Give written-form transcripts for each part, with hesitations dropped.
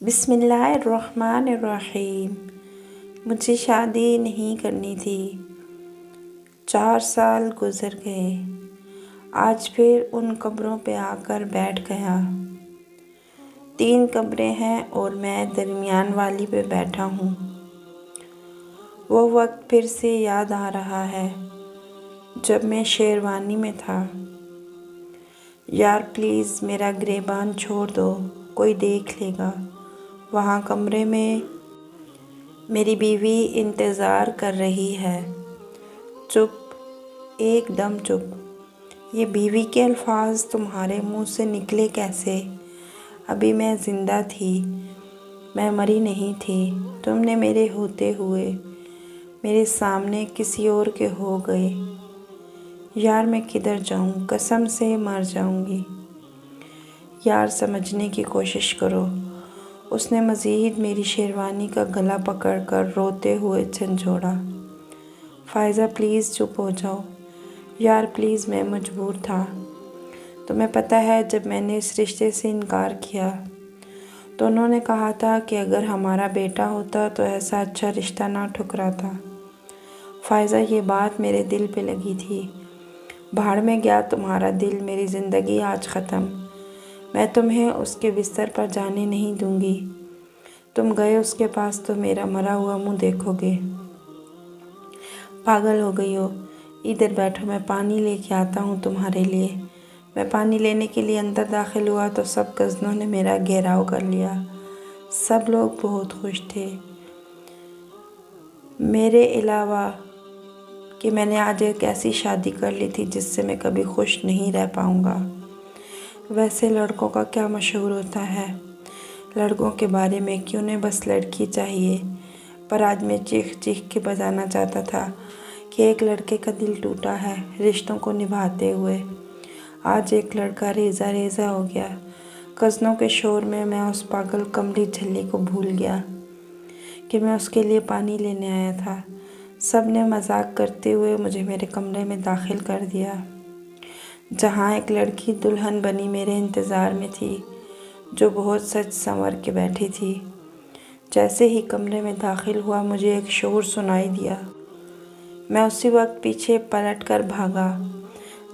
बिस्मिल्लाहिर्रहमानिर्रहीम। मुझे शादी नहीं करनी थी। 4 साल गुज़र गए। आज फिर उन कब्रों पे आकर बैठ गया। 3 कब्रें हैं और मैं दरमियान वाली पे बैठा हूँ। वो वक्त फिर से याद आ रहा है जब मैं शेरवानी में था। यार प्लीज़ मेरा गिरेबान छोड़ दो, कोई देख लेगा। वहाँ कमरे में मेरी बीवी इंतज़ार कर रही है। चुप, एकदम चुप। ये बीवी के अल्फाज तुम्हारे मुंह से निकले कैसे? अभी मैं ज़िंदा थी, मैं मरी नहीं थी। तुमने मेरे होते हुए मेरे सामने किसी और के हो गए। यार मैं किधर जाऊँ? कसम से मर जाऊँगी। यार समझने की कोशिश करो। उसने मज़ीद मेरी शेरवानी का गला पकड़कर रोते हुए झंझोड़ा। फ़ायज़ा प्लीज़ चुप हो जाओ। यार प्लीज़, मैं मजबूर था। तुम्हें पता है जब मैंने इस रिश्ते से इनकार किया तो उन्होंने कहा था कि अगर हमारा बेटा होता तो ऐसा अच्छा रिश्ता ना ठुकराता। फ़ायज़ा ये बात मेरे दिल पे लगी थी। भाड़ में गया तुम्हारा दिल, मेरी ज़िंदगी आज ख़त्म। मैं तुम्हें उसके बिस्तर पर जाने नहीं दूंगी। तुम गए उसके पास तो मेरा मरा हुआ मुंह देखोगे। पागल हो गई हो? इधर बैठो, मैं पानी लेके आता हूँ तुम्हारे लिए। मैं पानी लेने के लिए अंदर दाखिल हुआ तो सब कज़नों ने मेरा घेराव कर लिया। सब लोग बहुत खुश थे, मेरे अलावा, कि मैंने आज एक ऐसी शादी कर ली थी जिससे मैं कभी खुश नहीं रह पाऊँगा। वैसे लड़कों का क्या मशहूर होता है, लड़कों के बारे में कि उन्हें बस लड़की चाहिए। पर आज मैं चीख चीख के बताना चाहता था कि एक लड़के का दिल टूटा है रिश्तों को निभाते हुए। आज एक लड़का रेज़ा रेज़ा हो गया। कज़नों के शोर में मैं उस पागल कमली झल्ली को भूल गया कि मैं उसके लिए पानी लेने आया था। सब ने मजाक करते हुए मुझे मेरे कमरे में दाखिल कर दिया, जहाँ एक लड़की दुल्हन बनी मेरे इंतज़ार में थी, जो बहुत सच संवर के बैठी थी। जैसे ही कमरे में दाखिल हुआ मुझे एक शोर सुनाई दिया। मैं उसी वक्त पीछे पलट कर भागा।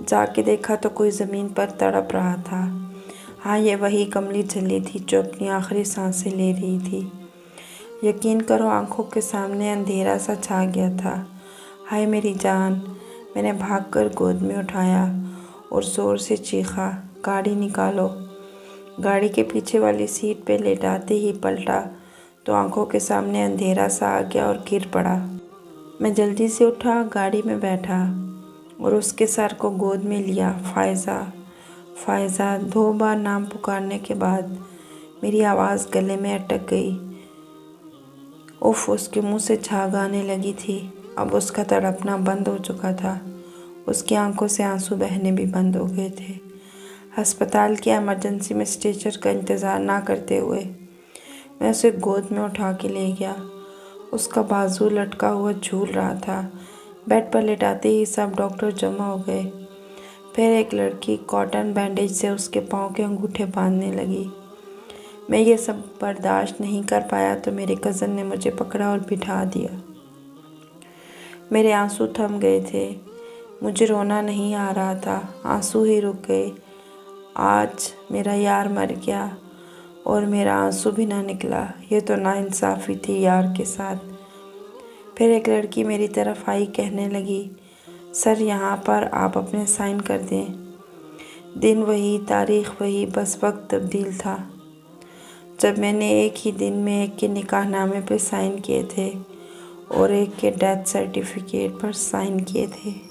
जाके देखा तो कोई ज़मीन पर तड़प रहा था। हाँ, ये वही कमली झल्ली थी जो अपनी आखिरी सांसें ले रही थी। यकीन करो, आंखों के सामने अंधेरा सा छा गया था। हाय मेरी जान! मैंने भागकर गोद में उठाया और ज़ोर से चीखा, गाड़ी निकालो। गाड़ी के पीछे वाली सीट पे लेटाते ही पलटा तो आंखों के सामने अंधेरा सा आ गया और गिर पड़ा। मैं जल्दी से उठा, गाड़ी में बैठा और उसके सर को गोद में लिया। फ़ायज़ा, फ़ायज़ा 2 बार नाम पुकारने के बाद मेरी आवाज़ गले में अटक गई। उफ, उसके मुंह से झाग आने लगी थी। अब उसका तड़पना बंद हो चुका था। उसकी आंखों से आंसू बहने भी बंद हो गए थे। अस्पताल की इमरजेंसी में स्ट्रेचर का इंतज़ार ना करते हुए मैं उसे गोद में उठा के ले गया। उसका बाजू लटका हुआ झूल रहा था। बेड पर लेटाते ही सब डॉक्टर जमा हो गए। फिर एक लड़की कॉटन बैंडेज से उसके पाँव के अंगूठे बांधने लगी। मैं ये सब बर्दाश्त नहीं कर पाया तो मेरे कज़न ने मुझे पकड़ा और बिठा दिया। मेरे आंसू थम गए थे। मुझे रोना नहीं आ रहा था, आंसू ही रुक गए। आज मेरा यार मर गया और मेरा आंसू भी ना निकला। ये तो नाइंसाफ़ी थी यार के साथ। फिर एक लड़की मेरी तरफ आई, कहने लगी, सर यहाँ पर आप अपने साइन कर दें। दिन वही, तारीख़ वही, बस वक्त तब्दील था जब मैंने एक ही दिन में एक के निकाहनामे पर साइन किए थे और एक के डेथ सर्टिफिकेट पर साइन किए थे।